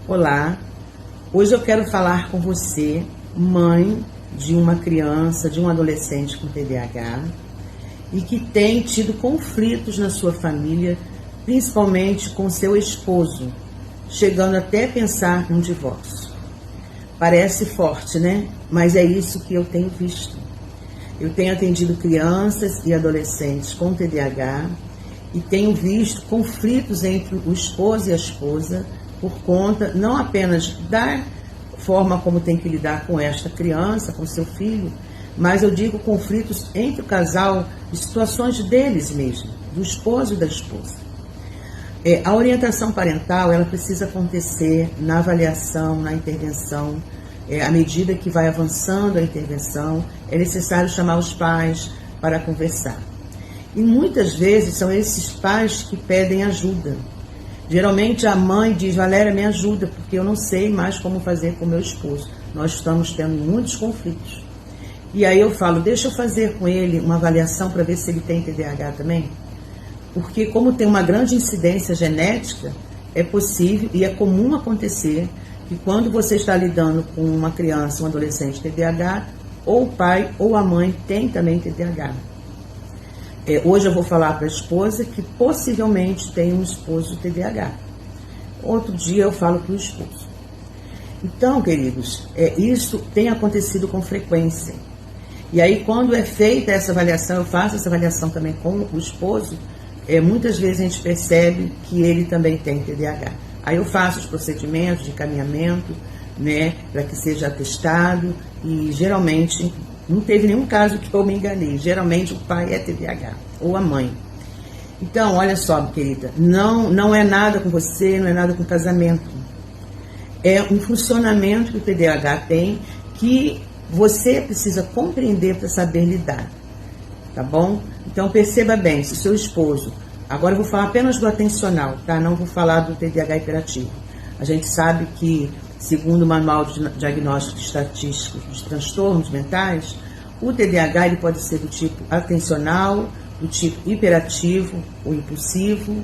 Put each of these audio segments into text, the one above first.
Olá, hoje eu quero falar com você, mãe de uma criança, de um adolescente com TDAH e que tem tido conflitos na sua família, principalmente com seu esposo, chegando até a pensar num divórcio. Parece forte, né? Mas é isso que eu tenho visto. Eu tenho atendido crianças e adolescentes com TDAH e tenho visto conflitos entre o esposo e a esposa por conta não apenas da forma como tem que lidar com esta criança, com seu filho, mas eu digo conflitos entre o casal, de situações deles mesmo, do esposo e da esposa. A orientação parental, ela precisa acontecer na avaliação, na intervenção. À medida que vai avançando a intervenção, é necessário chamar os pais para conversar. E muitas vezes são esses pais que pedem ajuda. Geralmente a mãe diz: Valéria, me ajuda, porque eu não sei mais como fazer com meu esposo. Nós estamos tendo muitos conflitos. E aí eu falo: deixa eu fazer com ele uma avaliação para ver se ele tem TDAH também. Porque como tem uma grande incidência genética, é possível e é comum acontecer que quando você está lidando com uma criança, um adolescente TDAH, ou o pai ou a mãe tem também TDAH. Hoje eu vou falar para a esposa que possivelmente tem um esposo TDAH. Outro dia eu falo para o esposo. Então, queridos, isso tem acontecido com frequência. E aí, quando é feita essa avaliação, eu faço essa avaliação também com o esposo, muitas vezes a gente percebe que ele também tem TDAH. Aí eu faço os procedimentos de encaminhamento, né, para que seja atestado, e geralmente não teve nenhum caso que eu me enganei. Geralmente o pai é TDAH, ou a mãe. Então, olha só, querida, não é nada com você, não é nada com casamento. É um funcionamento que o TDAH tem que você precisa compreender para saber lidar, tá bom? Então, perceba bem, se o seu esposo... Agora eu vou falar apenas do atencional, tá? Não vou falar do TDAH hiperativo. A gente sabe que, segundo o Manual de Diagnóstico Estatístico dos Transtornos Mentais, o TDAH ele pode ser do tipo atencional, do tipo hiperativo, ou impulsivo,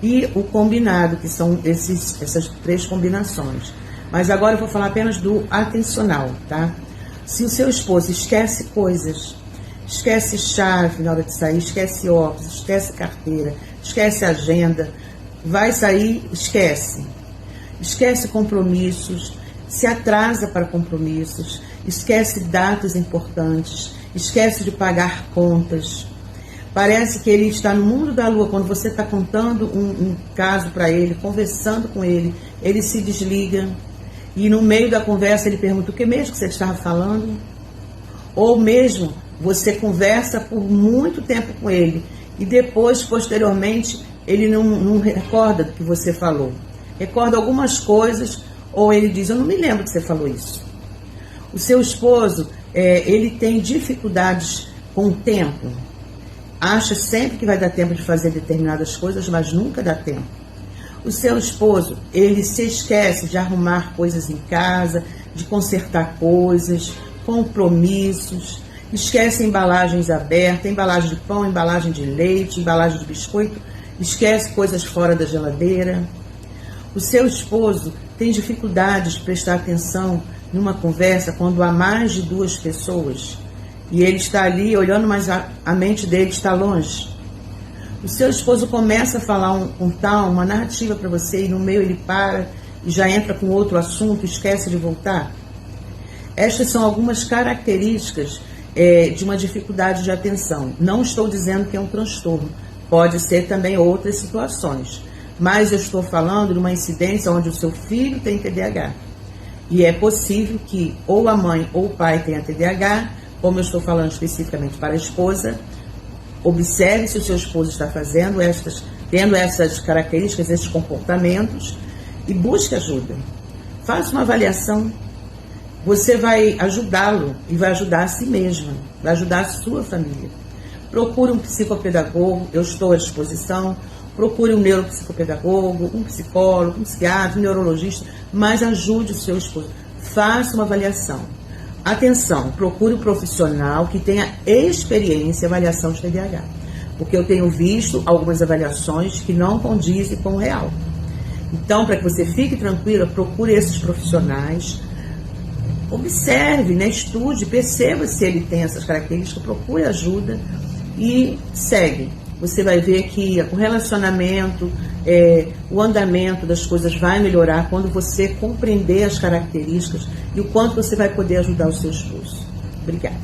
e o combinado, que são essas três combinações. Mas agora eu vou falar apenas do atencional, tá? Se o seu esposo esquece coisas, esquece chave na hora de sair, esquece óculos, esquece carteira, esquece agenda, vai sair, esquece compromissos, se atrasa para compromissos, esquece datas importantes, esquece de pagar contas. Parece que ele está no mundo da lua. Quando você está contando um caso para ele, conversando com ele, ele se desliga e no meio da conversa ele pergunta: o que mesmo que você estava falando? Ou mesmo você conversa por muito tempo com ele e depois, posteriormente, ele não recorda do que você falou. Recorda algumas coisas, ou ele diz: eu não me lembro que você falou isso. O seu esposo, ele tem dificuldades com o tempo. Acha sempre que vai dar tempo de fazer determinadas coisas, mas nunca dá tempo. O seu esposo, ele se esquece de arrumar coisas em casa, de consertar coisas, compromissos, esquece embalagens abertas, embalagem de pão, embalagem de leite, embalagem de biscoito, esquece coisas fora da geladeira. O seu esposo tem dificuldades de prestar atenção numa conversa quando há mais de duas pessoas e ele está ali olhando, mas a mente dele está longe. O seu esposo começa a falar uma narrativa para você e no meio ele para e já entra com outro assunto, esquece de voltar. Estas são algumas características de uma dificuldade de atenção. Não estou dizendo que é um transtorno, pode ser também outras situações, mas eu estou falando de uma incidência onde o seu filho tem TDAH. E é possível que ou a mãe ou o pai tenha TDAH, como eu estou falando especificamente para a esposa. Observe se o seu esposo está tendo essas características, esses comportamentos, e busque ajuda. Faça uma avaliação. Você vai ajudá-lo e vai ajudar a si mesma, vai ajudar a sua família. Procure um psicopedagogo, eu estou à disposição. Procure um neuropsicopedagogo, um psicólogo, um psiquiatra, um neurologista, mas ajude o seu esposo. Faça uma avaliação. Atenção, procure um profissional que tenha experiência em avaliação de TDAH, porque eu tenho visto algumas avaliações que não condizem com o real. Então, para que você fique tranquila, procure esses profissionais, observe, né, estude, perceba se ele tem essas características, procure ajuda e segue. Você vai ver que o relacionamento, o andamento das coisas vai melhorar quando você compreender as características e o quanto você vai poder ajudar o seu esposo. Obrigada.